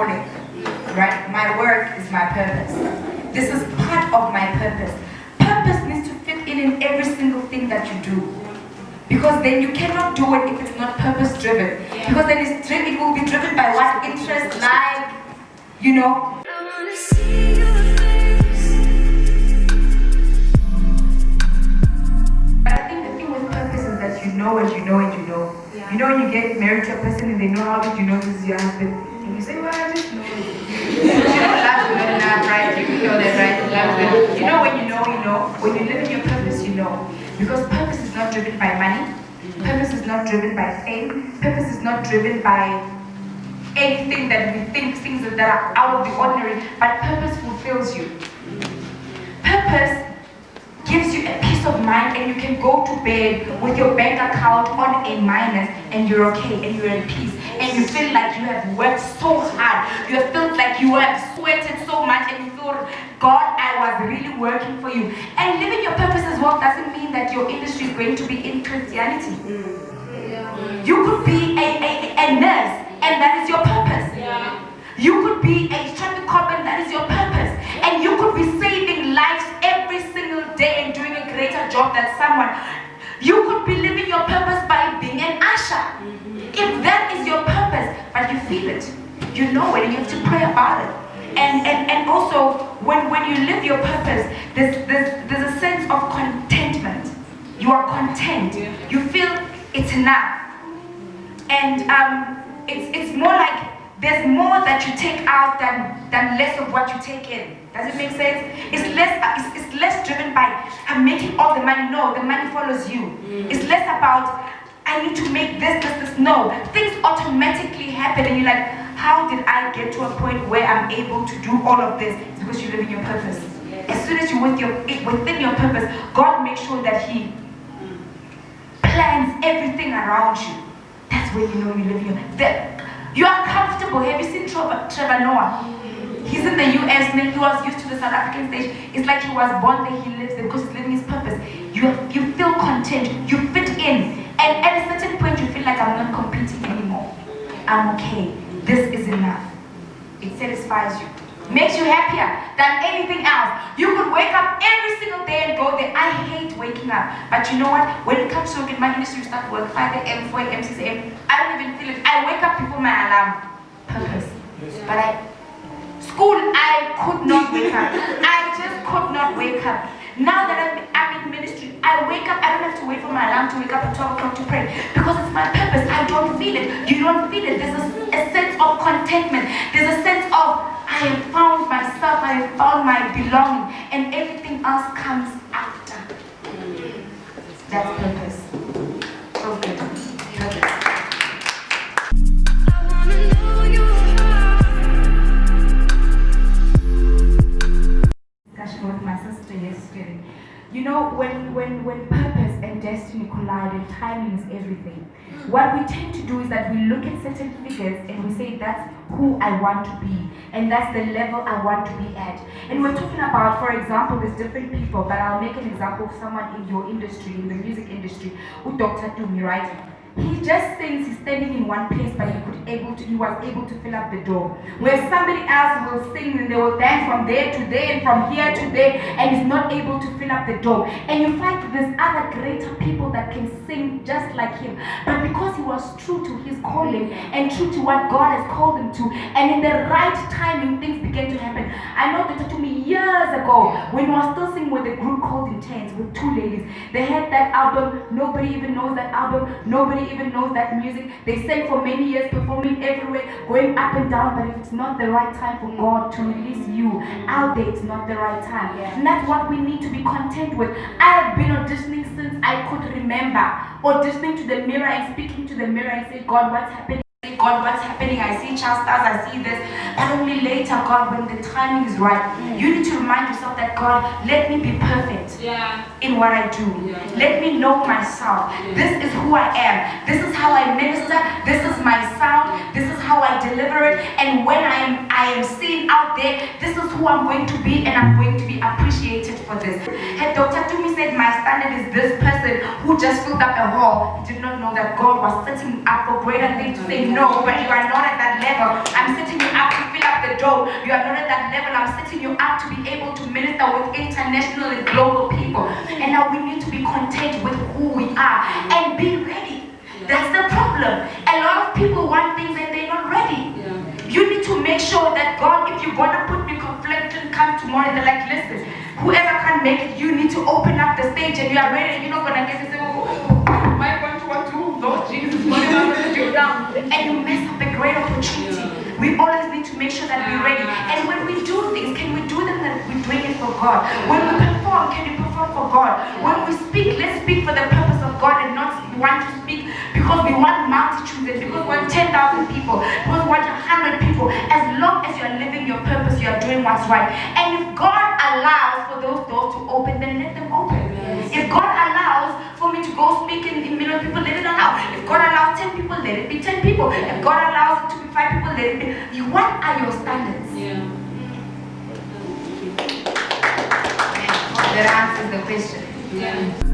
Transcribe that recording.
calling, right? My work is my purpose. This is part of my purpose. Purpose needs to fit in every single thing that you do. Because then you cannot do it if it's not purpose-driven. Because then it will be driven by what interest, like, you know. I wanna see your face. But I think the thing with purpose is that you know and you know and you know. Yeah. You know when you get married to a person and they know how did you know this is your husband. And you say, well, I just know it. You know love's good enough, right? You know that, right? Love's good. You know when you know, you know. When you live in your purpose, you know. Because purpose is not driven by money. Purpose is not driven by fame. Purpose is not driven by anything that we think, things that are out of the ordinary. But purpose fulfills you. Purpose gives you a peace of mind, and you can go to bed with your bank account on a minus, and you're okay, and you're in peace, and you feel like you have worked so hard. You have felt like you have sweated so much, and you thought, God, I was really working for you. And living your purpose as well doesn't mean that your industry is going to be in Christianity. You could be a nurse, and that is your purpose. You could be a traffic cop, and that is your purpose. And you could be saving lives every single day and doing a greater job than someone. You could be living your purpose by being an usher. If that is your purpose, but you feel it, you know it, and you have to pray about it. And also, when you live your purpose, there's a sense of contentment. You are content. You feel it's enough. And it's more like there's more that you take out than less of what you take in. Does it make sense? It's less driven by I'm making all the money. No, the money follows you. It's less about I need to make this. No, things automatically happen, and you're like, how did I get to a point where I'm able to do all of this? It's because you live in your purpose. As soon as you're within your purpose, God makes sure that He plans everything around you. That's where you know you live in you are comfortable. Have you seen Trevor Noah? He's in the US, and he was used to the South African stage. It's like he was born there, he lives there because he's living his purpose. You feel content, you fit in. And at a certain point, you feel like I'm not competing anymore. I'm okay. This is enough. It satisfies you. Makes you happier than anything else. You could wake up every single day and go there. I hate waking up. But you know what? When it comes to my industry, you start work 5 a.m., 4 a.m., 6 a.m. I don't even feel it. I wake up before my alarm. Purpose. But school, I could not wake up. I just could not wake up. Now that I'm in ministry, I wake up, I don't have to wait for my alarm to wake up at 12 o'clock to pray. Because it's my purpose. I don't feel it. You don't feel it. There's a sense of contentment. There's a sense of, I have found myself, I have found my belonging. And everything else comes after. That's purpose. So good. Purpose. With my sister yesterday. You know, when purpose and destiny collide, and timing is everything. What we tend to do is that we look at certain figures and we say that's who I want to be, and that's the level I want to be at. And we're talking about, for example, there's different people, but I'll make an example of someone in your industry, in the music industry, who Dr. Dumi, right? He just sings, he's standing in one place, but he was able to fill up the door. Where somebody else will sing and they will dance from there to there and from here to there, and he's not able to fill up the door. And you find there's other greater people that can sing just like him. But because he was true to his calling and true to what God has called him to, and in the right timing, things began to happen. I know that to me years ago, when he was still singing with a group called Intense, with two ladies, they had that album, nobody even knows that album, nobody even knows that music. They sang for many years, performing everywhere, going up and down, but if it's not the right time for God to release you out there, it's not the right time. And that's what we need to be content with. I have been auditioning since I could remember, auditioning to the mirror and speaking to the mirror and say, God, what's happening? God, what's happening? I see child stars, I see this. But only later, God, when the timing is right, you need to remind yourself that, God, let me be perfect in what I do. Let me know myself. This is who I am. This is how I minister. This is my sound. This is how I deliver it. And when I am seen out there, this is who I'm going to be, and I'm going to be appreciated for this. And Dr. Tumi said, my standard is this person who just filled up the hall, he did not know that God was setting up for greater things to say, no, but you are not at that level. I'm setting you up to fill up the door. You are not at that level. I'm setting you up to be able to minister with international and global people. And now we need to be content with who we are and be ready. That's the problem. A lot of people want things and they're not ready. You need to make sure that God, if you're going to put me confliction, come tomorrow, they're like, listen, whoever can make it, you need to open up the stage and you are ready. You're not going to get to say, oh, my 1, 2, 1, 2, Lord Jesus, what am I going to do now? And you mess up a great opportunity. We always need to make sure that we're ready. And when we do things, can we do them that we're doing it for God? When we perform, can we perform for God? When we speak, let's speak for the purpose of God and not want to speak because we want multitudes and because we want 10,000 people, because we want 100 people. As long as you're living your purpose, you're doing what's right. And if God allows for those doors to open, then let them open. If God allows for me to go speak in a million people, let it allow. If God allows 10 people, let it be 10 people. If God allows it to be 5 people, let it be. What are your standards? That answers the question.